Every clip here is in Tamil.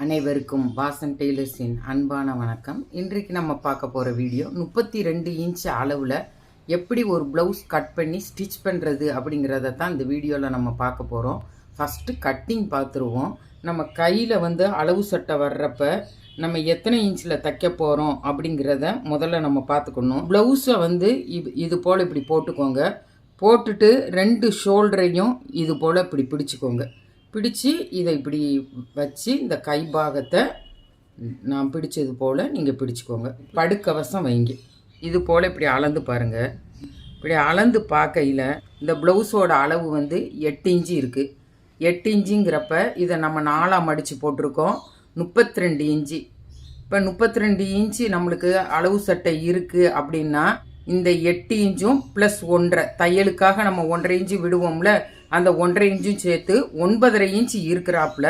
அனைவருக்கும் வாசன் டெய்லர்ஸின் அன்பான வணக்கம். இன்றைக்கு நம்ம பார்க்க போகிற வீடியோ 32 இன்ச் அளவில் எப்படி ஒரு ப்ளவுஸ் கட் பண்ணி ஸ்டிச் பண்ணுறது அப்படிங்கிறத தான் இந்த வீடியோவில் நம்ம பார்க்க போகிறோம். ஃபஸ்ட்டு கட்டிங் பார்த்துருவோம். நம்ம கையில் அளவு சட்டை வர்றப்ப நம்ம எத்தனை இன்ச்சில் தைக்க போகிறோம் அப்படிங்கிறத முதல்ல நம்ம பார்த்துக்கணும். ப்ளவுஸை இது போல் இப்படி போட்டுக்கோங்க. போட்டுட்டு 2 ஷோல்டரையும் இது போல் இப்படி பிடிச்சிக்கோங்க. பிடிச்சி இதை இப்படி வச்சு இந்த கை பாகத்தை நான் பிடிச்சது போல் நீங்கள் பிடிச்சிக்கோங்க. படுக்கவசம் வைங்க. இது போல் இப்படி அளந்து பாருங்கள். இப்படி அளந்து பார்க்கையில் இந்த ப்ளவுஸோட அளவு 8 இன்ச்சு இருக்குது. 8 இன்ச்சுங்கிறப்ப இதை நம்ம 4ஆக மடித்து போட்டிருக்கோம். 32 இன்ச்சு. இப்போ 32 இன்ச்சு நம்மளுக்கு அளவு சட்டை இருக்குது அப்படின்னா இந்த 8 இன்ச்சும் ப்ளஸ் 1.5 தையலுக்காக நம்ம 1.5 இன்ச்சு விடுவோம்ல, அந்த 1.5 இன்ச்சும் சேர்த்து 9.5 இன்ச்சு இருக்கிறாப்புல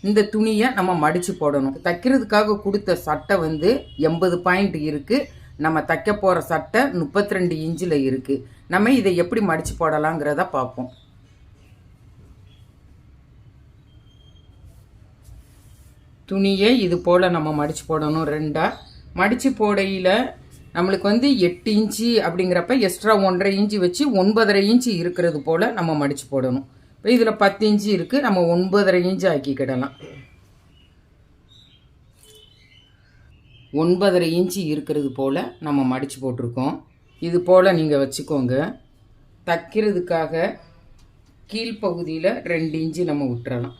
இந்த துணியை நம்ம மடித்து போடணும். தைக்கிறதுக்காக கொடுத்த சட்டை 80 பாயிண்ட் இருக்குது. நம்ம தைக்க போகிற சட்டை 32 இன்ச்சில் இருக்குது. நம்ம இதை எப்படி மடித்து போடலாங்கிறத பார்ப்போம். துணியை இது போல் நம்ம மடித்து போடணும். 2ஆக மடித்து போடையில் நம்மளுக்கு 8 இன்ச்சு அப்படிங்கிறப்ப எக்ஸ்ட்ரா 1.5 இன்ச்சு வச்சு 9.5 இன்ச்சு இருக்கிறது போல் நம்ம மடித்து போடணும். இப்போ இதில் 10 இன்ச்சு இருக்குது, நம்ம 9.5 இன்ச்சு ஆக்கிக்கிடலாம். 9.5 இன்ச்சு இருக்கிறது போல் நம்ம மடித்து போட்டிருக்கோம். இது போல் நீங்கள் வச்சுக்கோங்க. தைக்கிறதுக்காக கீழ்ப்பகுதியில் 2 இன்ச்சு நம்ம விட்டுறலாம்.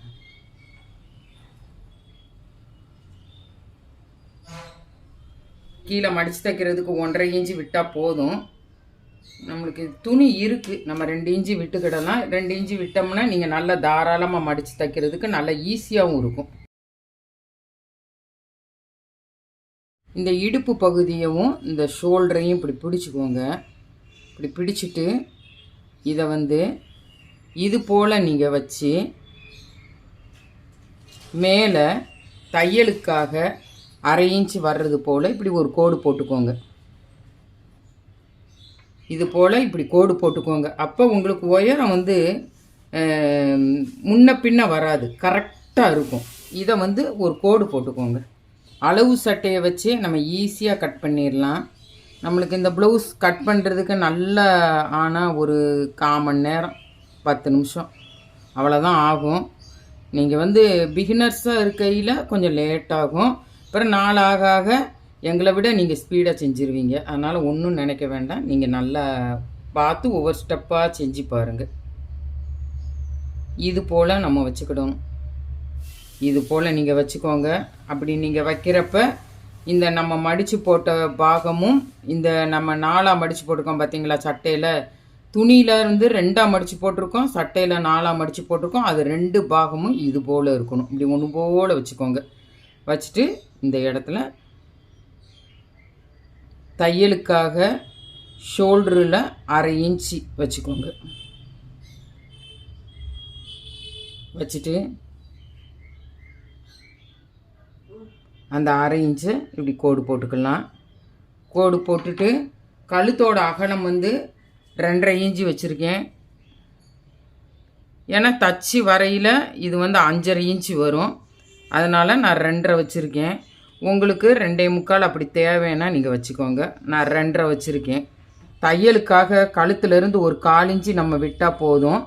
கீழே மடித்து தைக்கிறதுக்கு 1.5 இன்ச்சு விட்டால் போதும். நம்மளுக்கு துணி இருக்குது, நம்ம 2 இன்ச்சு விட்டுக்கிடலாம். 2 இன்ச்சு விட்டோம்னா நீங்கள் நல்லா தாராளமாக மடித்து தைக்கிறதுக்கு நல்லா ஈஸியாகவும் இருக்கும். இந்த இடுப்பு பகுதியவும் இந்த ஷோல்டரையும் இப்படி பிடிச்சிக்கோங்க. இப்படி பிடிச்சிட்டு இதை இது போல் நீங்கள் வச்சு மேலே தையலுக்காக 1/2 இன்ச்சு வர்றது போல் இப்படி ஒரு கோடு போட்டுக்கோங்க. இது போல் இப்படி கோடு போட்டுக்கோங்க. அப்போ உங்களுக்கு உயரம் முன்ன பின்ன வராது, கரெக்டாக இருக்கும். இதை ஒரு கோடு போட்டுக்கோங்க. அளவு சட்டையை வச்சு நம்ம ஈஸியாக கட் பண்ணிடலாம். நம்மளுக்கு இந்த ப்ளவுஸ் கட் பண்ணுறதுக்கு நல்லா ஆனால் ஒரு 1/4 மணி நேரம் 10 நிமிஷம் அவ்வளோதான் ஆகும். நீங்கள் பிகினர்ஸாக இருக்கையில் கொஞ்சம் லேட்டாகும். அப்புறம் நாள் ஆக ஆக எங்களை விட நீங்கள் ஸ்பீடாக செஞ்சுருவீங்க. அதனால் ஒன்றும் நினைக்க வேண்டாம். நீங்கள் நல்லா பார்த்து ஒவ்வொரு ஸ்டெப்பாக செஞ்சு பாருங்கள். இது போல் நம்ம வச்சுக்கிடணும். இது போல் நீங்கள் வச்சுக்கோங்க. அப்படி நீங்கள் வைக்கிறப்ப இந்த நம்ம மடித்து போட்ட பாகமும் இந்த நம்ம 4ஆக மடித்து போட்டிருக்கோம் பார்த்தீங்களா, சட்டையில் துணியிலேருந்து 2ஆக மடித்து போட்டிருக்கோம், சட்டையில் 4ஆக மடித்து போட்டிருக்கோம். அது 2 பாகமும் இது போல் இருக்கணும். இப்படி ஒன்று போல் வச்சுக்கோங்க. வச்சுட்டு இந்த இடத்துல தையலுக்காக ஷோல்டரில் 1/2 இன்ச்சு வச்சுக்கோங்க. வச்சுட்டு அந்த 1/2 இன்ச்சு இப்படி கோடு போட்டுக்கலாம். கோடு போட்டுட்டு கழுத்தோட அகலம் 2.5 இன்ச்சு வச்சுருக்கேன். ஏன்னா தச்சு வரையில் இது 5.5 இன்ச்சு வரும். அதனால் நான் 2.5 வச்சுருக்கேன். உங்களுக்கு 2.25 அப்படி தேவைன்னா நீங்கள் வச்சுக்கோங்க. நான் 2.5 வச்சுருக்கேன். தையலுக்காக கழுத்துலேருந்து ஒரு 1/4 இன்ச்சு நம்ம விட்டால் போதும்.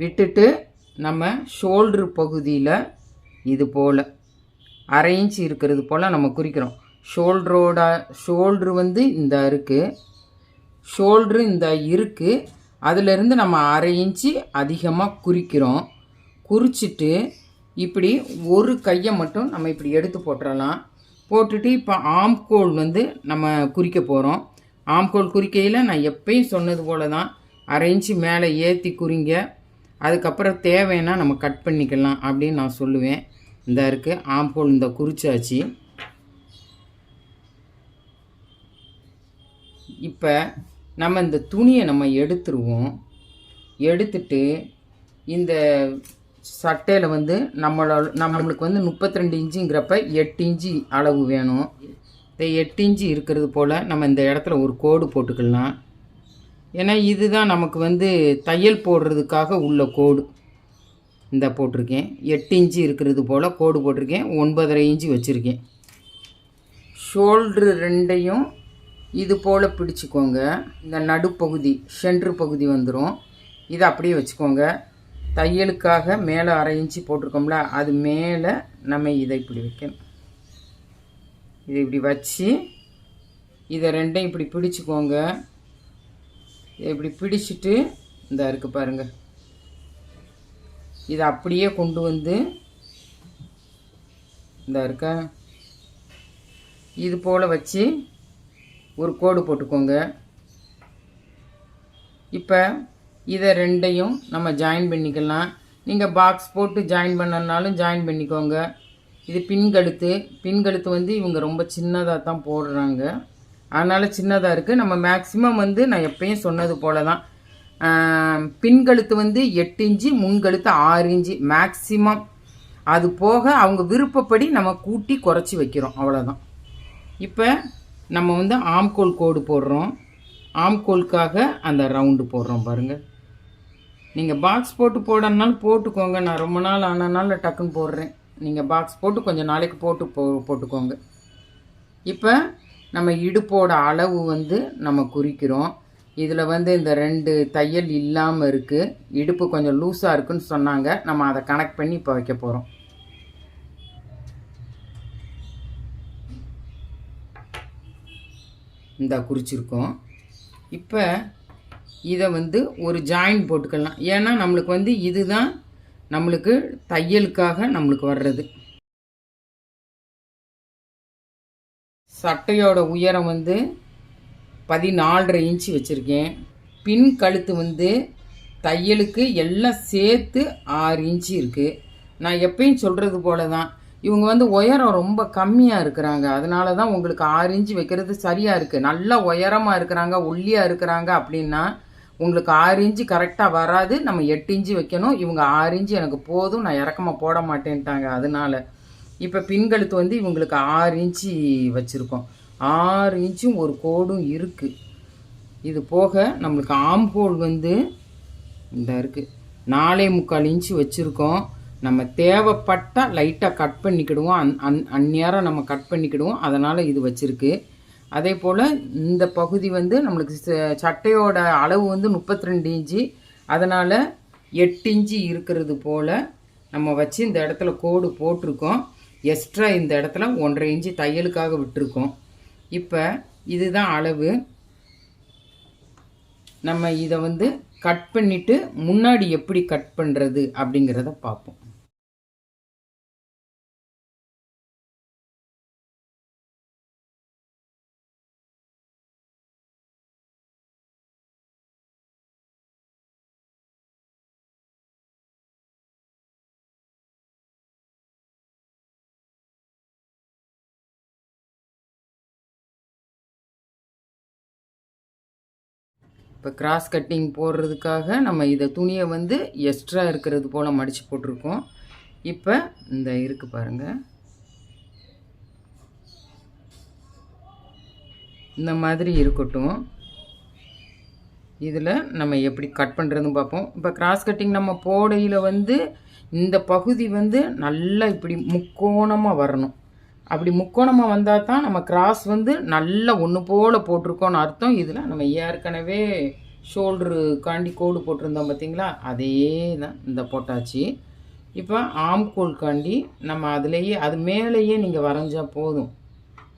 விட்டுட்டு நம்ம ஷோல்ட்ரு பகுதியில் இது போல் 1/2 இன்ச்சு இருக்கிறது போல் நம்ம குறிக்கிறோம். ஷோல்ட்ரு இந்த இருக்குது, ஷோல்ட்ரு இந்த இருக்குது. அதிலேருந்து நம்ம 1/2 இன்ச்சு அதிகமாக குறிக்கிறோம். குறிச்சிட்டு இப்படி ஒரு கையை மட்டும் நம்ம இப்படி எடுத்து போட்டுடலாம். போட்டுட்டு இப்போ ஆம்கோல் நம்ம குறிக்க போகிறோம். ஆம்கோல் குறிக்கையில் நான் எப்பயும் சொன்னது போல் தான் 1/2 இன்ச்சு மேலே ஏற்றி குறிங்க. அதுக்கப்புறம் தேவைன்னா நம்ம கட் பண்ணிக்கலாம் அப்படின்னு நான் சொல்லுவேன். இந்த இருக்குது ஆம்கோல், இந்த குறிச்சாச்சு. இப்போ நம்ம இந்த துணியை நம்ம எடுத்துருவோம். எடுத்துட்டு இந்த சட்டையில் நம்மளுக்கு 32 இன்ச்சுங்கிறப்ப 8 இன்ச்சு அளவு வேணும். இந்த 8 இன்ச்சு இருக்கிறது போல் நம்ம இந்த இடத்துல ஒரு கோடு போட்டுக்கலாம். ஏன்னா இதுதான் நமக்கு தையல் போடுறதுக்காக உள்ள கோடு. இந்த போட்டிருக்கேன். 8 இன்ச்சு இருக்கிறது போல் கோடு போட்டிருக்கேன். 9.5 இன்ச்சு வச்சுருக்கேன். ஷோல்ட்ரு ரெண்டையும் இது போல் பிடிச்சிக்கோங்க. இந்த நடுப்பகுதி சென்ட்ரு பகுதி வந்துடும். இதை அப்படியே வச்சுக்கோங்க. தையலுக்காக மேலே 1/2 இன்ச்சு போட்டிருக்கோம்ல, அது மேலே நம்ம இதை இப்படி வைக்கணும். இதை இப்படி வச்சு இதை ரெண்டையும் இப்படி பிடிச்சிக்கோங்க. இதை இப்படி பிடிச்சிட்டு இந்த இருக்குது பாருங்கள், இதை அப்படியே கொண்டு வந்து இந்த இருக்க இது போல் வச்சு ஒரு கோடு போட்டுக்கோங்க. இப்போ இதை ரெண்டையும் நம்ம ஜாயின் பண்ணிக்கலாம். நீங்கள் பாக்ஸ் போட்டு ஜாயின் பண்ணனாலும் ஜாயின் பண்ணிக்கோங்க. இது பின்கழுத்து வந்து இவங்க ரொம்ப சின்னதாக தான் போடுறாங்க, அதனால் சின்னதாக இருக்குது. நம்ம மேக்ஸிமம் வந்து நான் எப்பயும் சொன்னது போல தான், பின்கழுத்து வந்து 8 இன்ச்சு, முன்கழுத்து 6 இன்ச்சு மேக்ஸிமம். அது போக அவங்க விருப்பப்படி நம்ம கூட்டி குறைச்சி வைக்கிறோம், அவ்வளோதான். இப்போ நம்ம வந்து ஆம்கோல் கோடு போடுறோம். ஆம்கோலுக்காக அந்த ரவுண்டு போடுறோம் பாருங்கள். நீங்கள் பாக்ஸ் போட்டு போடனாலும் போட்டுக்கோங்க. நான் ரொம்ப நாள் ஆனனால டக்குன்னு போடுறேன். நீங்கள் பாக்ஸ் போட்டு கொஞ்சம் நாளைக்கு போட்டுக்கோங்க. இப்போ நம்ம இடுப்போட அளவு வந்து நம்ம குறிக்கிறோம். இதில் வந்து இந்த 2 தையல் இல்லாமல் இருக்குது. இடுப்பு கொஞ்சம் லூஸாக இருக்குன்னு சொன்னாங்க. நம்ம அதை கனெக்ட் பண்ணி இப்போ வைக்க போகிறோம். இந்த குறிச்சிருக்கோம். இப்போ இதை வந்து ஒரு ஜாயின் போட்டுக்கலாம். ஏன்னா நம்மளுக்கு வந்து இதுதான் நம்மளுக்கு தையலுக்காக நம்மளுக்கு வர்றது. சட்டையோட உயரம் வந்து 14.5 இன்ச்சு வச்சுருக்கேன். பின் கழுத்து வந்து தையலுக்கு எல்லாம் சேர்த்து 6 இன்ச்சு இருக்குது. நான் எப்பயும் சொல்கிறது போல தான், இவங்க வந்து உயரம் ரொம்ப கம்மியாக இருக்கிறாங்க. அதனால தான் உங்களுக்கு 6 இன்ச்சு வைக்கிறது சரியாக இருக்குது. நல்லா உயரமாக இருக்கிறாங்க, ஒல்லியாக இருக்கிறாங்க அப்படின்னா உங்களுக்கு 6 இன்ச்சு கரெக்டாக வராது. நம்ம 8 இன்ச்சு வைக்கணும். இவங்க 6 இன்ச்சு எனக்கு போதும், நான் இறக்கமாக போட மாட்டேன்ட்டாங்க. அதனால இப்போ பின்கழுத்து வந்து இவங்களுக்கு 6 இன்ச்சு வச்சுருக்கோம். 6 இன்ச்சும் ஒரு கோடும் இருக்குது. இது போக நம்மளுக்கு ஆம்ஹோல் வந்து இந்த இருக்குது 4.25 இன்ச்சு வச்சுருக்கோம். நம்ம தேவைப்பட்டால் லைட்டாக கட் பண்ணிக்கிடுவோம். அந்நேரம் நம்ம கட் பண்ணிக்கிடுவோம். அதனால் இது வச்சுருக்கு. அதே போல் இந்த பகுதி வந்து நம்மளுக்கு சட்டையோட அளவு வந்து 32 இன்ச்சு. அதனால் 8 இன்ச்சு இருக்கிறது போல் நம்ம வச்சு இந்த இடத்துல கோடு போட்டிருக்கோம். எக்ஸ்ட்ரா இந்த இடத்துல 1.5 இன்ச்சு தையலுக்காக விட்டுருக்கோம். இப்போ இதுதான் அளவு. நம்ம இதை வந்து கட் பண்ணிவிட்டு முன்னாடி எப்படி கட் பண்ணுறது அப்படிங்கிறத பார்ப்போம். இப்போ கிராஸ் கட்டிங் போடுறதுக்காக நம்ம இதை துணியை வந்து எக்ஸ்ட்ரா இருக்கிறது போல் மடித்து போட்டிருக்கோம். இப்போ இந்த இருக்குது பாருங்கள், இந்த மாதிரி இருக்கட்டும். இதில் நம்ம எப்படி கட் பண்ணுறதுன்னு பார்ப்போம். இப்போ கிராஸ் கட்டிங் நம்ம போடையில் வந்து இந்த பகுதி வந்து நல்லா இப்படி முக்கோணமாக வரணும். அப்படி முக்கோணமாக வந்தால் தான் நம்ம கிராஸ் வந்து நல்லா ஒன்று போல் போட்டிருக்கோன்னு அர்த்தம். இதில் நம்ம ஏற்கனவே ஷோல்ட்ரு காண்டி கோடு போட்டிருந்தோம் பார்த்திங்களா, அதே தான் இந்த போட்டாச்சு. இப்போ ஆம்கோல் காண்டி நம்ம அதுலேயே அது மேலேயே நீங்கள் வரைஞ்சால் போதும்,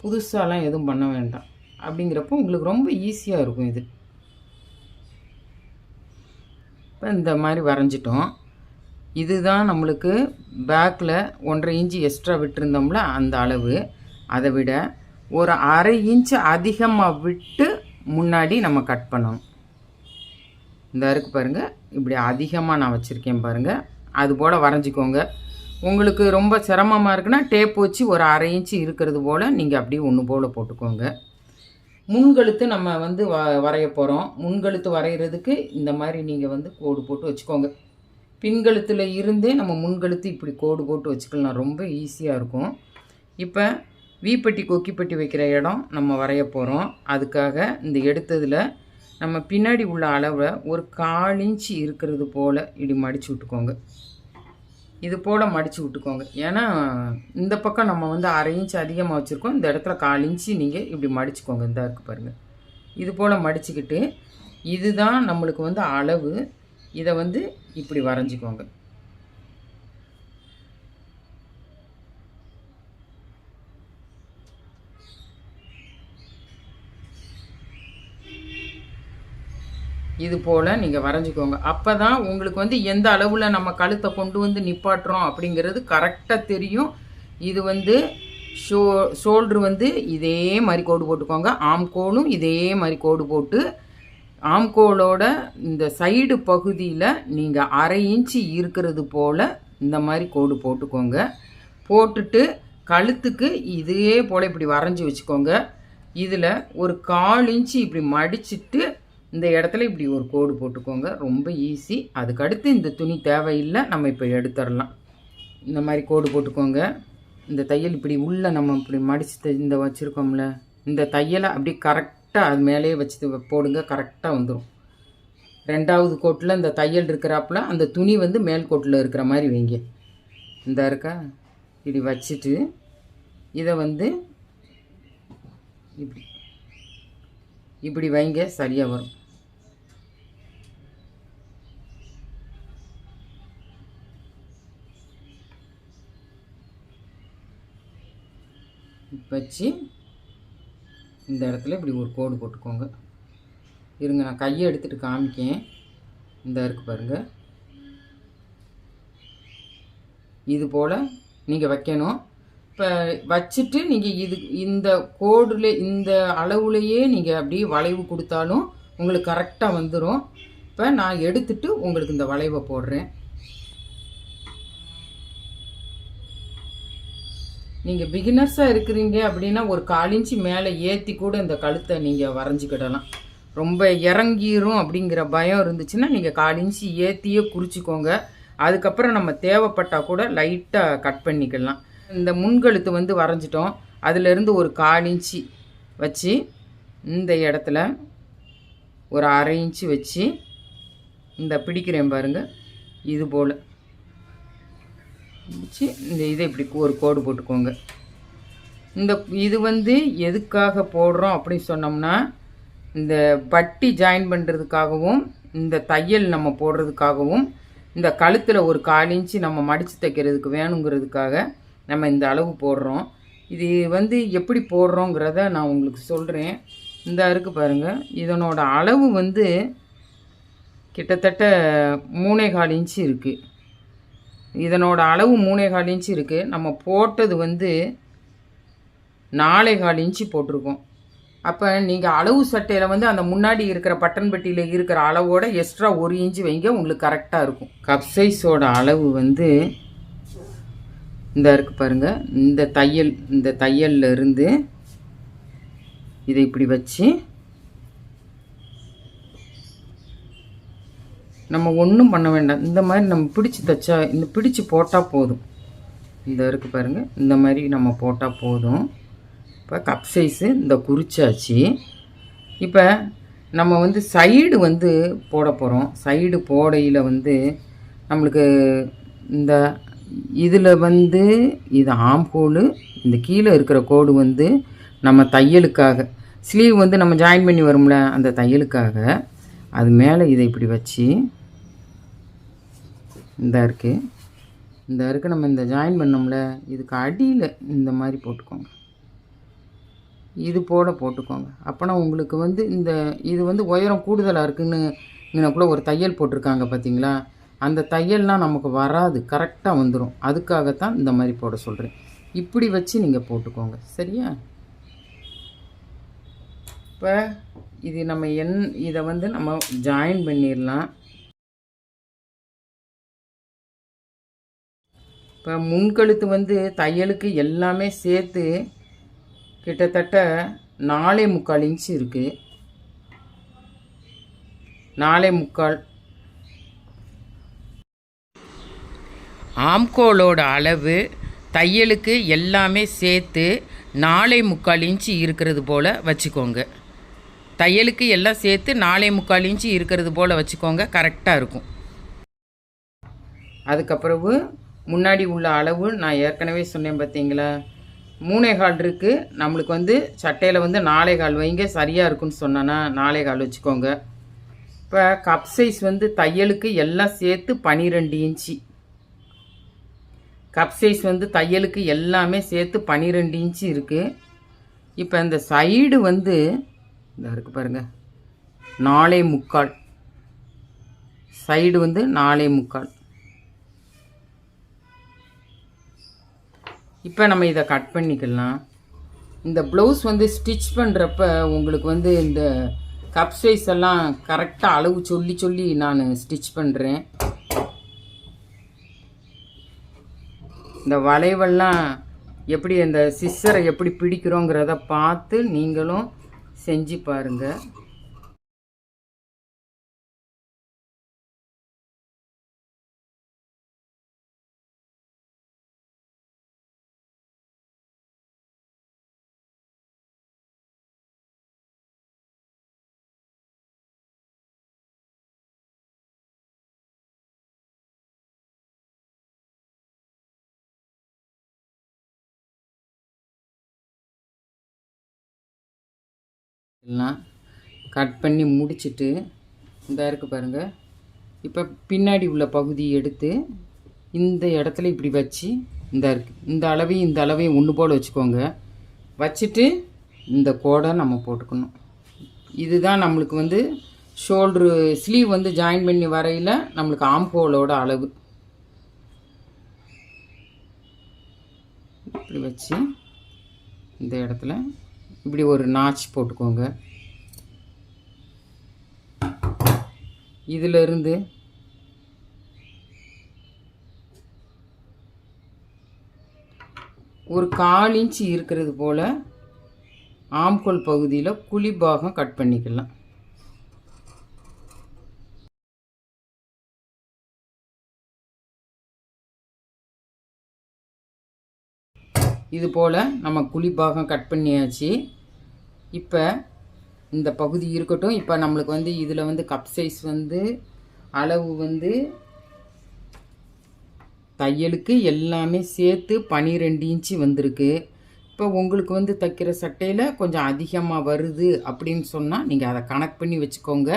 புதுசாலாம் எதுவும் பண்ண வேண்டாம். அப்படிங்கிறப்போ உங்களுக்கு ரொம்ப ஈஸியாக இருக்கும் இது. இப்போ இந்த மாதிரி வரைஞ்சிட்டோம். இதுதான் நம்மளுக்கு பேக்கில் 1.5 இன்ச்சு எக்ஸ்ட்ரா விட்டுருந்தோம்ல அந்த அளவு. அதை விட ஒரு 1/2 இன்ச்சு அதிகமாக விட்டு முன்னாடி நம்ம கட் பண்ணணும். இந்த இருக்குது பாருங்கள், இப்படி அதிகமாக நான் வச்சுருக்கேன் பாருங்கள். அது போல் வரைஞ்சிக்கோங்க. உங்களுக்கு ரொம்ப சிரமமாக இருக்குன்னா டேப் வச்சு ஒரு 1/2 இன்ச்சு இருக்கிறது போல் நீங்கள் அப்படியே ஒன்று போல் போட்டுக்கோங்க. முன்கழுத்து நம்ம வந்து வரைய போகிறோம். முன்கழுத்து வரைகிறதுக்கு இந்த மாதிரி நீங்கள் வந்து கோடு போட்டு வச்சுக்கோங்க. பின்கழுத்தில் இருந்தே நம்ம முன்கழுத்து இப்படி கோடு போட்டு வச்சுக்கலாம், ரொம்ப ஈஸியாக இருக்கும். இப்போ வீப்பட்டி கொக்கிப்பட்டி வைக்கிற இடம் நம்ம வரைய போகிறோம். அதுக்காக இந்த எடுத்ததில் நம்ம பின்னாடி உள்ள அளவை ஒரு 1/4 இன்ச்சு இருக்கிறது போல் இப்படி மடித்து விட்டுக்கோங்க. இது போல் மடித்து விட்டுக்கோங்க. ஏன்னா இந்த பக்கம் நம்ம வந்து 1/2 இன்ச் அதிகமாக வச்சுருக்கோம். இந்த இடத்துல 1/4 இன்ச்சு நீங்கள் இப்படி மடிச்சுக்கோங்க. இந்த இருக்குது பாருங்கள். இது போல் மடிச்சுக்கிட்டு இதுதான் நம்மளுக்கு வந்து அளவு. இதை வந்து இப்படி வரைஞ்சிக்கோங்க. இது போல் நீங்கள் வரைஞ்சிக்கோங்க. அப்போ தான் உங்களுக்கு வந்து எந்த அளவில் நம்ம கழுத்தை கொண்டு வந்து நிப்பாட்டுறோம் அப்படிங்கிறது கரெக்டாக தெரியும். இது வந்து ஷோல்ட்ரு வந்து இதே மாதிரி கோடு போட்டுக்கோங்க. ஆம்கோலும் இதே மாதிரி கோடு போட்டு ஆம்கோலோட இந்த சைடு பகுதியில் நீங்கள் 1/2 இன்ச்சு இருக்கிறது போல் இந்த மாதிரி கோடு போட்டுக்கோங்க. போட்டுட்டு கழுத்துக்கு இதே போல் இப்படி வரைஞ்சி வச்சுக்கோங்க. இதில் ஒரு 1/4 இன்ச்சு இப்படி மடிச்சுட்டு இந்த இடத்துல இப்படி ஒரு கோடு போட்டுக்கோங்க. ரொம்ப ஈஸி. அதுக்கடுத்து இந்த துணி தேவையில்லை, நம்ம இப்போ எடுத்துடலாம். இந்த மாதிரி கோடு போட்டுக்கோங்க. இந்த தையல் இப்படி உள்ளே நம்ம இப்படி மடித்து இந்த வச்சுருக்கோம்ல, இந்த தையலை அப்படி கரெக்டாக அது மேலேயே வச்சு போடுங்க. கரெக்டாக வந்துடும். 2வது கோட்டில் இந்த தையல் இருக்கிறாப்புல அந்த துணி வந்து மேல் கோட்டில் இருக்கிற மாதிரி வைங்க. இந்த இருக்கா இப்படி வச்சுட்டு இதை வந்து இப்படி வைங்க. சரியாக வரும். வச்சு இந்த இடத்துல இப்படி ஒரு கோடு போட்டுக்கோங்க. இருங்க, நான் கையை எடுத்துகிட்டு காமிக்கேன். இந்த இருக்கு பாருங்கள். இது போல் நீங்கள் வைக்கணும். இப்போ வச்சுட்டு நீங்கள் இந்த கோடில் இந்த அளவுலையே நீங்கள் அப்படியே வளைவு கொடுத்தாலும் உங்களுக்கு கரெக்டாக வந்துடும். இப்போ நான் எடுத்துட்டு உங்களுக்கு இந்த வளைவை போடுறேன். நீங்கள் பிகினர்ஸாக இருக்கிறீங்க அப்படின்னா ஒரு 1/4 இன்ச்சு மேலே ஏற்றி கூட இந்த கழுத்தை நீங்கள் வரைஞ்சிக்கிடலாம். ரொம்ப இறங்கிரும் அப்படிங்கிற பயம் இருந்துச்சுன்னா நீங்கள் 1/4 இன்ச்சு ஏற்றியே குறிச்சிக்கோங்க. அதுக்கப்புறம் நம்ம தேவைப்பட்டால் கூட லைட்டாக கட் பண்ணிக்கலாம். இந்த முன்கழுத்து வந்து வரைஞ்சிட்டோம். அதிலேருந்து ஒரு 1/4 இன்ச்சு வச்சு இந்த இடத்துல ஒரு 1/2 இன்ச்சு வச்சு இந்த பிடிக்கிறேன் பாருங்கள். இது போல் வச்சு இந்த இதை இப்படி ஒரு கோடு போட்டுக்கோங்க. இது வந்து எதுக்காக போடுறோம் அப்படின்னு சொன்னோம்னா, இந்த பட்டி ஜாயின் பண்ணுறதுக்காகவும் இந்த தையல் நம்ம போடுறதுக்காகவும் இந்த கழுத்தில் ஒரு 1/4 இன்ச்சு நம்ம மடித்து தைக்கிறதுக்கு வேணுங்கிறதுக்காக நம்ம இந்த அளவு போடுறோம். இது வந்து எப்படி போடுறோங்கிறத நான் உங்களுக்கு சொல்கிறேன். இந்த இருக்குது பாருங்கள். இதனோட அளவு வந்து கிட்டத்தட்ட 3.25 இன்ச்சு இருக்குது. இதனோட அளவு 3.25 இன்ச்சு இருக்குது. நம்ம போட்டது வந்து 4.25 இன்ச்சு போட்டிருக்கோம். அப்போ நீங்கள் அளவு சட்டையில் வந்து அந்த முன்னாடி இருக்கிற பட்டன் பெட்டியில் இருக்கிற அளவோட எக்ஸ்ட்ரா 1 இன்ச்சு வைங்க, உங்களுக்கு கரெக்டாக இருக்கும். கப் சைஸோட அளவு வந்து இந்த இருக்குது பாருங்கள். இந்த தையல்ல இருந்து இதை இப்படி வச்சு நம்ம ஒன்றும் பண்ண வேண்டாம். இந்த மாதிரி நம்ம பிடிச்சி தைச்சா இந்த பிடிச்சி போட்டால் போதும். இந்த இருக்குது பாருங்கள். இந்த மாதிரி நம்ம போட்டால் போதும். இப்போ கப் சைஸு இந்த குறிச்சாச்சு. இப்போ நம்ம வந்து சைடு வந்து போட போகிறோம். சைடு போடையில் வந்து நம்மளுக்கு இந்த இதில் வந்து இது ஆம்ஹோலு, இந்த கீழே இருக்கிற கோடு வந்து நம்ம தையலுக்காக, ஸ்லீவ் வந்து நம்ம ஜாயின் பண்ணி வரும்ல அந்த தையலுக்காக அது மேலே இதை இப்படி வச்சு இந்த இருக்குது நம்ம இந்த ஜாயின் பண்ணோம்ல, இதுக்கு அடியில் இந்த மாதிரி போட்டுக்கோங்க. இது போல் போட்டுக்கோங்க. அப்போனா உங்களுக்கு வந்து இது வந்து உயரம் கூடுதலாக இருக்குன்னு இங்கனக்குள்ளே ஒரு தையல் போட்டிருக்காங்க பார்த்தீங்களா, அந்த தையல்லாம் நமக்கு வராது, கரெக்டாக வந்துடும். அதுக்காகத்தான் இந்த மாதிரி போட சொல்கிறேன். இப்படி வச்சு நீங்கள் போட்டுக்கோங்க. சரியா? இப்போ இது நம்ம இதை வந்து நம்ம ஜாயின் பண்ணிடலாம். இப்போ முன்கழுத்து வந்து தையலுக்கு எல்லாமே சேர்த்து கிட்டத்தட்ட 4.25 இன்ச்சு இருக்குது. 4.25. ஆம்கோலோட அளவு தையலுக்கு எல்லாமே சேர்த்து 4.25 இன்ச்சு இருக்கிறது போல் வச்சுக்கோங்க. தையலுக்கு எல்லாம் சேர்த்து 4.25 இன்ச்சு இருக்கிறது போல் வச்சுக்கோங்க. கரெக்டாக இருக்கும். அதுக்கப்புறவு முன்னாடி உள்ள அளவு நான் ஏற்கனவே சொன்னேன் பார்த்தீங்களா, 3.25 இருக்குது. நம்மளுக்கு வந்து சட்டையில் வந்து 4.25 வைங்க, சரியாக இருக்குன்னு சொன்னேன்னா 4.25 வச்சுக்கோங்க. இப்போ கப் சைஸ் வந்து தையலுக்கு எல்லாம் சேர்த்து 12 இன்ச்சு. கப் சைஸ் வந்து தையலுக்கு எல்லாமே சேர்த்து 12 இன்ச்சு இருக்குது. இப்போ இந்த சைடு வந்து இந்த இருக்குது பாருங்கள், 4.25. சைடு வந்து 4.25. இப்போ நம்ம இதை கட் பண்ணிக்கலாம். இந்த ப்ளவுஸ் வந்து ஸ்டிச் பண்ணுறப்ப உங்களுக்கு வந்து இந்த கப் சைஸ் எல்லாம் கரெக்டாக அளவு சொல்லி சொல்லி நான் ஸ்டிச் பண்ணுறேன். இந்த வளைவெல்லாம் எப்படி அந்த சிஸ்ஸரை எப்படி பிடிக்கிறோங்கிறத பார்த்து நீங்களும் செஞ்சு பாருங்கள். எல்லாம் கட் பண்ணி முடிச்சுட்டு இந்த இருக்குது பாருங்கள். இப்போ பின்னாடி உள்ள பகுதி எடுத்து இந்த இடத்துல இப்படி வச்சு இந்த இருக்குது இந்த அளவையும் ஒன்று போல் வச்சுக்கோங்க. வச்சுட்டு இந்த கோடை நம்ம போட்டுக்கணும். இதுதான் நம்மளுக்கு வந்து ஷோல்ட்ரு ஸ்லீவ் வந்து ஜாயின் பண்ணி வரையில் நம்மளுக்கு ஆம்ஹோலோட அளவு. இப்படி வச்சு இந்த இடத்துல இப்படி ஒரு நாச் போட்டுக்கோங்க. இதிலிருந்து ஒரு 1/4 இன்ச்சு இருக்கிறது போல் ஆம்கோல் பகுதியில் குழி பாகம் கட் பண்ணிக்கலாம். இது போல் நம்ம குழி பாகம் கட் பண்ணியாச்சு. இப்போ இந்த பகுதி இருக்கட்டும். இப்போ நம்மளுக்கு வந்து இதில் வந்து கப் சைஸ் வந்து அளவு வந்து தையலுக்கு எல்லாமே சேர்த்து 12 இன்ச்சு வந்திருக்கு. இப்போ உங்களுக்கு வந்து தைக்கிற சட்டையில் கொஞ்சம் அதிகமாக வருது அப்படின்னு சொன்னால் நீங்கள் அதை கணக்கு பண்ணி வச்சுக்கோங்க.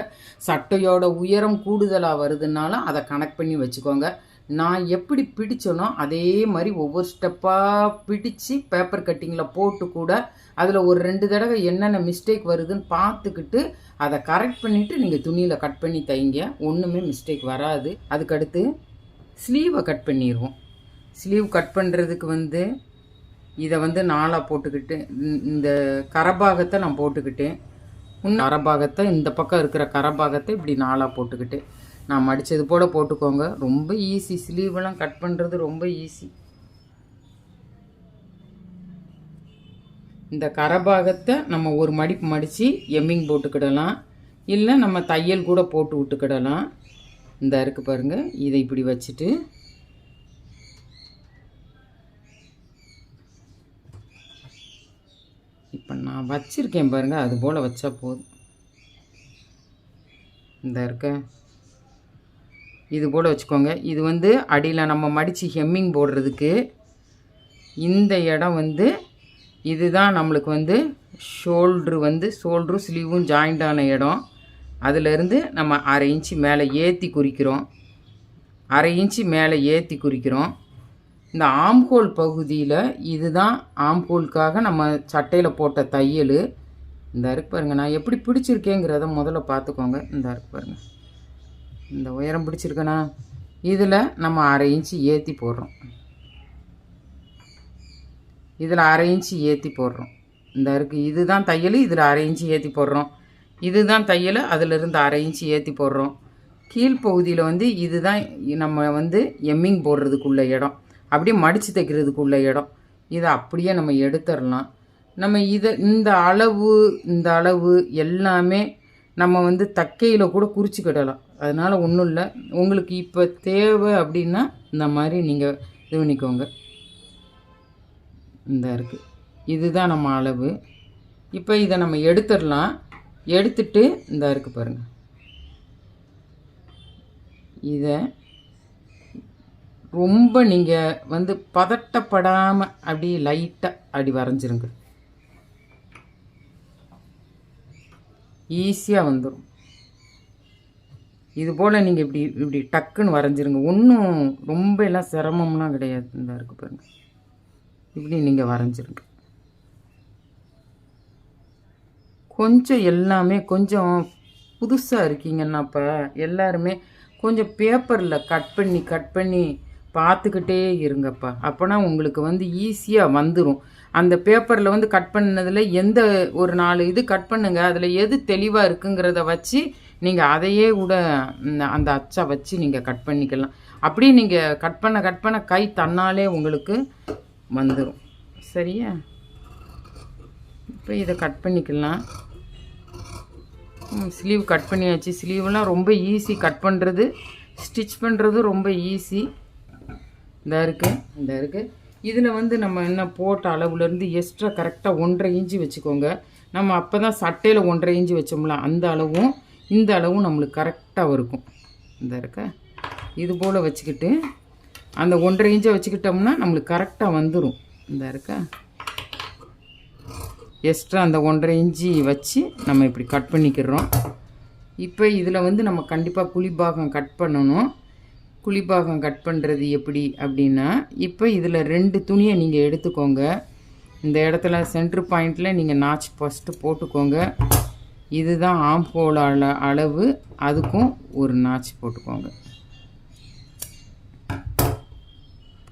சட்டையோட உயரம் கூடுதலாக வருதுனாலும் அதை கணக்கு பண்ணி வச்சுக்கோங்க. நான் எப்படி பிடிச்சனோ அதே மாதிரி ஒவ்வொரு ஸ்டெப்பாக பிடிச்சி பேப்பர் கட்டிங்கில் போட்டு கூட அதில் ஒரு 2 தடவை என்னென்ன மிஸ்டேக் வருதுன்னு பார்த்துக்கிட்டு அதை கரெக்ட் பண்ணிவிட்டு நீங்கள் துணியில் கட் பண்ணி தைங்க. ஒன்றுமே மிஸ்டேக் வராது. அதுக்கடுத்து ஸ்லீவை கட் பண்ணிடுவோம். ஸ்லீவ் கட் பண்ணுறதுக்கு வந்து இதை வந்து 4ஆக போட்டுக்கிட்டு இந்த கரபாகத்தை நான் போட்டுக்கிட்டேன். கரபாகத்தை இந்த பக்கம் இருக்கிற கரபாகத்தை இப்படி 4ஆக போட்டுக்கிட்டு நான் மடித்தது போல் போட்டுக்கோங்க. ரொம்ப ஈஸி. ஸ்லீவெல்லாம் கட் பண்ணுறது ரொம்ப ஈஸி. இந்த கரபாகத்தை நம்ம ஒரு மடிப்பு மடித்து எம்மிங் போட்டுக்கிடலாம், இல்லை நம்ம தையல் கூட போட்டு விட்டுக்கிடலாம். இந்த இருக்குது பாருங்கள், இதை இப்படி வச்சுட்டு இப்போ நான் வச்சுருக்கேன் பாருங்கள், அது போல் வச்சா போதும். இந்த இருக்க இது போல் வச்சுக்கோங்க. இது வந்து அடியில் நம்ம மடித்து ஹெம்மிங் போடுறதுக்கு இந்த இடம் வந்து இதுதான் நம்மளுக்கு வந்து ஷோல்ட்ரு ஸ்லீவும் ஜாயிண்டான இடம். அதிலேருந்து நம்ம 1/2 இன்ச்சு மேலே ஏற்றி குறிக்கிறோம். 1/2 இன்ச்சு மேலே ஏற்றி குறிக்கிறோம். இந்த ஆம்ஹோல் பகுதியில் இதுதான் ஆம்ஹோலுக்காக நம்ம சட்டையில் போட்ட தையல். இந்த இருக்கு பாருங்கள், நான் எப்படி பிடிச்சிருக்கேங்கிறத முதல்ல பார்த்துக்கோங்க. இந்த இருக்கு பாருங்கள், இந்த உயரம் பிடிச்சிருக்கேனா, இதில் நம்ம 1/2 இன்ச்சு ஏற்றி போடுறோம். இதில் 1/2 இன்ச்சு ஏற்றி போடுறோம். இந்த இருக்குது, இதுதான் தையல், இதில் 1/2 இன்ச்சு ஏற்றி போடுறோம். இதுதான் தையல், அதிலிருந்து 1/2 இன்ச்சு ஏற்றி போடுறோம். கீழ்ப்பகுதியில் வந்து இதுதான் நம்ம வந்து எம்மிங் போடுறதுக்குள்ள இடம், அப்படியே மடித்து தைக்கிறதுக்குள்ள இடம். இதை அப்படியே நம்ம எடுத்துடலாம். நம்ம இந்த அளவு எல்லாமே நம்ம வந்து தக்கையில் கூட குறிச்சிக்கிடலாம். அதனால் ஒன்றும் இல்லை. உங்களுக்கு இப்போ தேவை அப்படின்னா இந்த மாதிரி நீங்கள் இது பண்ணிக்கோங்க. இந்த இருக்குது, இதுதான் நம்ம அளவு. இப்போ இதை நம்ம எடுத்துடலாம். எடுத்துட்டு இந்த இருக்குது பாருங்கள், இதை ரொம்ப நீங்கள் வந்து பதட்டப்படாமல் அப்படி லைட்டாக அப்படி வரைஞ்சிருங்க. ஈஸியாக வந்துடும். இது போல் நீங்கள் இப்படி இப்படி டக்குன்னு வரைஞ்சிருங்க. ஒன்றும் ரொம்ப எல்லாம் சிரமம்லாம் கிடையாது. இந்த இருக்கு பாருங்க, இப்படி நீங்கள் வரைஞ்சிருங்க. கொஞ்சம் எல்லாமே கொஞ்சம் புதுசாக இருக்கீங்கன்னா இப்போ எல்லாருமே கொஞ்சம் பேப்பரில் கட் பண்ணி பார்த்துக்கிட்டே இருங்கப்பா. அப்போனா உங்களுக்கு வந்து ஈஸியாக வந்துடும். அந்த பேப்பரில் வந்து கட் பண்ணதில் எந்த ஒரு 4 இது கட் பண்ணுங்க, அதில் எது தெளிவாக இருக்குங்கிறத வச்சு நீங்கள் அதையே கூட அந்த அச்சை வச்சு நீங்கள் கட் பண்ணிக்கலாம். அப்படியே நீங்கள் கட் பண்ண கை தன்னாலே உங்களுக்கு வந்துடும். சரியா? இப்போ இதை கட் பண்ணிக்கலாம். ஸ்லீவ் கட் பண்ணியாச்சு. ஸ்லீவெலாம் ரொம்ப ஈஸி கட் பண்ணுறது, ஸ்டிச் பண்ணுறது ரொம்ப ஈஸி. இந்த இருக்குது. இதில் வந்து நம்ம என்ன போட்ட அளவுலேருந்து எக்ஸ்ட்ரா கரெக்டாக 1.5 இன்ச்சு வச்சுக்கோங்க. நம்ம அப்போ தான் சட்டையில் 1.5 இன்ச்சு வச்சோம்ல, அந்த அளவும் இந்த அளவும் நம்மளுக்கு கரெக்டாக இருக்கும். இந்த இருக்க இது போல் வச்சுக்கிட்டு அந்த 1.5 இன்ச்சை வச்சுக்கிட்டோம்னா நம்மளுக்கு கரெக்டாக வந்துடும். இந்த இருக்க எக்ஸ்ட்ரா அந்த 1.5 இன்ச்சு வச்சு நம்ம இப்படி கட் பண்ணிக்கிறோம். இப்போ இதில் வந்து நம்ம கண்டிப்பாக குழிபாகம் கட் பண்ணணும். குழிபாகம் கட் பண்ணுறது எப்படி அப்படின்னா, இப்போ இதில் 2 துணியை நீங்கள் எடுத்துக்கோங்க. இந்த இடத்துல சென்ட்ரு பாயிண்டில் நீங்கள் நாச் ஃபஸ்ட்டு போட்டுக்கோங்க. இதுதான் ஆம் ஹோல் அளவு, அதுக்கும் ஒரு நாச் போட்டுக்கோங்க.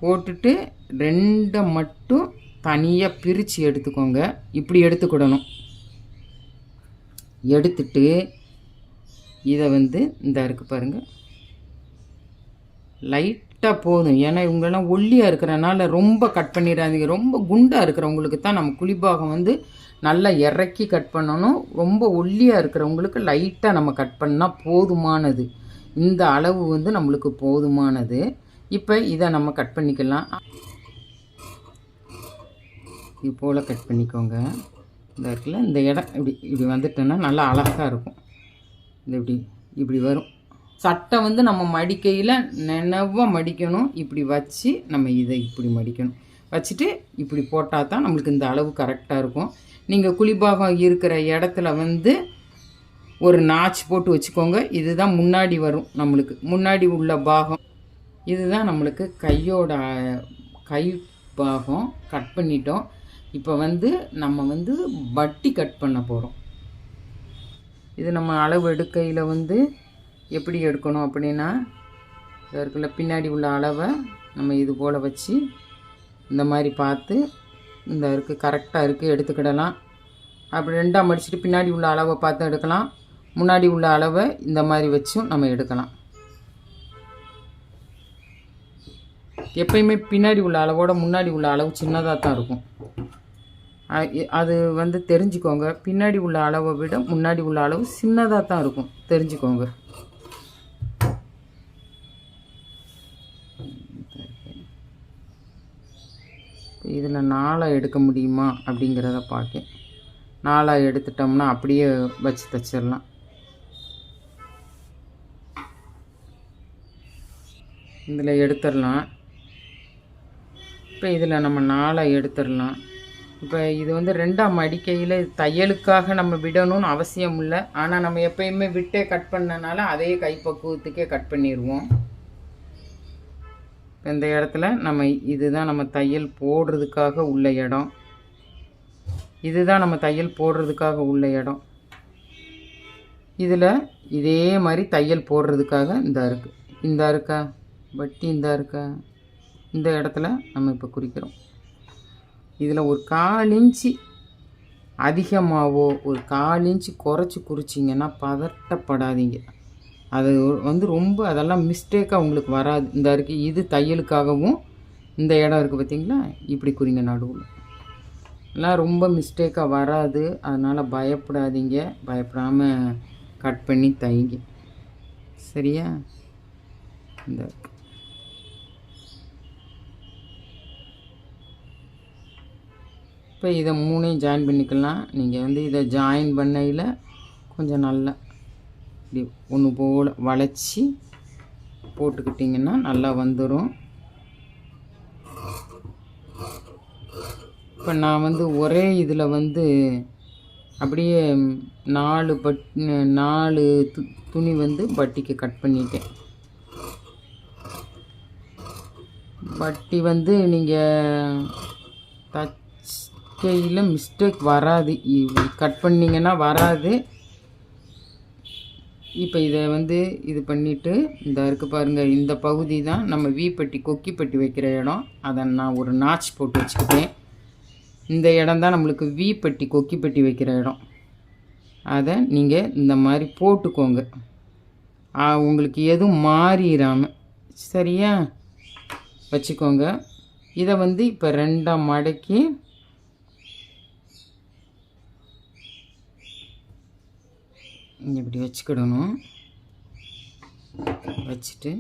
போட்டுட்டு 2 மட்டும் தனியாக பிரித்து எடுத்துக்கோங்க. இப்படி எடுத்துக்கிடணும். எடுத்துட்டு இதை வந்து இந்த இருக்கு பாருங்கள், லைட்டாக போதும். ஏன்னா இவங்கெல்லாம் ஒல்லியாக இருக்கிறனால ரொம்ப கட் பண்ணிடாதீங்க. ரொம்ப குண்டாக இருக்கிறவங்களுக்கு தான் நம்ம குழிபாகம் வந்து நல்லா இறக்கி கட் பண்ணணும். ரொம்ப ஒல்லியாக இருக்கிறவங்களுக்கு லைட்டாக நம்ம கட் பண்ணால் போதுமானது. இந்த அளவு வந்து நம்மளுக்கு போதுமானது. இப்போ இதை நம்ம கட் பண்ணிக்கலாம். இது போல் கட் பண்ணிக்கோங்க. இந்த இடத்துல இந்த இடம் இப்படி வந்துட்டோன்னா நல்லா அழகாக இருக்கும். இந்த இப்படி வரும். சட்டை வந்து நம்ம மடிக்கையில் நினைவாக மடிக்கணும். இப்படி வச்சு நம்ம இதை இப்படி மடிக்கணும். வச்சுட்டு இப்படி போட்டால் தான் நம்மளுக்கு இந்த அளவு கரெக்டாக இருக்கும். நீங்கள் குழிபாகம் இருக்கிற இடத்துல வந்து ஒரு நாச் போட்டு வச்சுக்கோங்க. இதுதான் முன்னாடி வரும், நம்மளுக்கு முன்னாடி உள்ள பாகம். இதுதான் நம்மளுக்கு கையோட கை பாகம் கட் பண்ணிட்டோம். இப்போ வந்து நம்ம வந்து பட்டி கட் பண்ண போகிறோம். இது நம்ம அளவு எடுக்கையில் வந்து எப்படி எடுக்கணும் அப்படின்னா, இருக்குல்ல பின்னாடி உள்ள அளவை நம்ம இது போல் வச்சு இந்த மாதிரி பார்த்து இந்த இருக்குது கரெக்டாக இருக்குது எடுத்துக்கிடலாம். அப்படி 2ஆக மடிச்சுட்டு பின்னாடி உள்ள அளவை பார்த்து எடுக்கலாம். முன்னாடி உள்ள அளவை இந்த மாதிரி வச்சும் நம்ம எடுக்கலாம். எப்பயுமே பின்னாடி உள்ள அளவோட முன்னாடி உள்ள அளவு சின்னதாக தான் இருக்கும். அது வந்து தெரிஞ்சுக்கோங்க. பின்னாடி உள்ள அளவை விட முன்னாடி உள்ள அளவு சின்னதாக தான் இருக்கும், தெரிஞ்சுக்கோங்க. இதில் 4 எடுக்க முடியுமா அப்படிங்கிறத பார்க்கேன். 4 எடுத்துட்டோம்னா அப்படியே வச்சு தைச்சிடலாம். இதில் எடுத்துடலாம். இப்போ இதில் நம்ம 4 எடுத்துடலாம். இப்போ இது வந்து 2ஆம் மடிக்கையில் தையலுக்காக நம்ம விடணும்னு அவசியம் இல்லை. ஆனால் நம்ம எப்பயுமே விட்டே கட் பண்ணனால அதே கைப்பக்குவத்துக்கே கட் பண்ணிடுவோம். இந்த இடத்துல நம்ம இதுதான் நம்ம தையல் போடுறதுக்காக உள்ள இடம். இதுதான் நம்ம தையல் போடுறதுக்காக உள்ள இடம். இதில் இதே மாதிரி தையல் போடுறதுக்காக இந்த இருக்கா பட்டி இந்த இருக்கா, இந்த இடத்துல நம்ம இப்போ குறிக்கிறோம். இதில் ஒரு 1/4 இன்ச்சு அதிகமாகவோ ஒரு 1/4 இன்ச்சு குறைச்சி குறிச்சிங்கன்னா பதட்டப்படாதீங்க. அது வந்து ரொம்ப அதெல்லாம் மிஸ்டேக்காக உங்களுக்கு வராது. இந்த இருக்குது இது தையலுக்காகவும் இந்த இடம் இருக்குது பார்த்தீங்களா, இப்படி குறிங்க நடுவில். எல்லாம் ரொம்ப மிஸ்டேக்காக வராது. அதனால் பயப்படாதீங்க. பயப்படாமல் கட் பண்ணி தைங்க. சரியா? இந்த இப்போ இதை 3ஐயும் ஜாயின் பண்ணிக்கலாம். நீங்கள் வந்து இதை ஜாயின் பண்ணையில் கொஞ்சம் நல்லா இப்படி ஒன்று போல் வளைச்சி போட்டுக்கிட்டிங்கன்னா நல்லா வந்துடும். இப்போ நான் வந்து ஒரே இதில் வந்து அப்படியே 4 துணி வந்து பட்டிக்கு கட் பண்ணிட்டேன். பட்டி வந்து நீங்கள் தைக்கையில் மிஸ்டேக் வராது, கட் பண்ணிங்கன்னா வராது. இப்போ இதை வந்து இது பண்ணிவிட்டு இந்த இருக்கு பாருங்கள், இந்த பகுதி தான் நம்ம வீப்பட்டி கொக்கி பட்டி வைக்கிற இடம். அதை நான் ஒரு நாச் போட்டு வச்சுக்கிட்டேன். இந்த இடம் தான் நம்மளுக்கு வீப்பட்டி கொக்கி பட்டி வைக்கிற இடம். அதை நீங்கள் இந்த மாதிரி போட்டுக்கோங்க, உங்களுக்கு எதுவும் மாறிடாமல் சரியா வச்சுக்கோங்க. இதை வந்து இப்போ 2ஆக மடக்கி இப்படி வச்சுக்கிடணும். வச்சுட்டு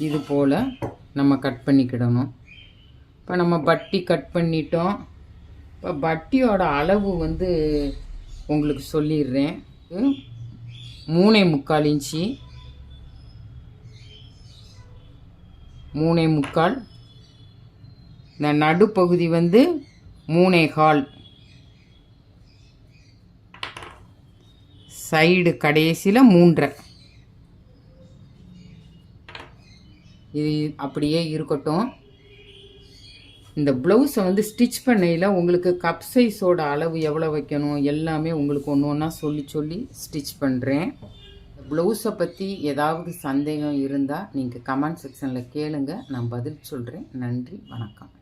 இது போல் நம்ம கட் பண்ணிக்கிடணும். இப்போ நம்ம பட்டி கட் பண்ணிட்டோம். இப்போ பட்டியோட அளவு வந்து உங்களுக்கு சொல்லிடுறேன். 3.25 இன்ச்சு, 3.25. இந்த நடுப்பகுதி வந்து 3.25. சைடு கடைசியில் 3.5. இது அப்படியே இருக்கட்டும். இந்த ப்ளவுஸை வந்து ஸ்டிச் பண்ணையில் உங்களுக்கு கப் சைஸோட அளவு எவ்வளோ வைக்கணும் எல்லாமே உங்களுக்கு ஒன்று ஒன்றா சொல்லி ஸ்டிச் பண்ணுறேன். ப்ளவுஸை பற்றி ஏதாவது சந்தேகம் இருந்தால் நீங்கள் கமெண்ட் செக்ஷனில் கேளுங்க, நான் பதில் சொல்கிறேன். நன்றி, வணக்கம்.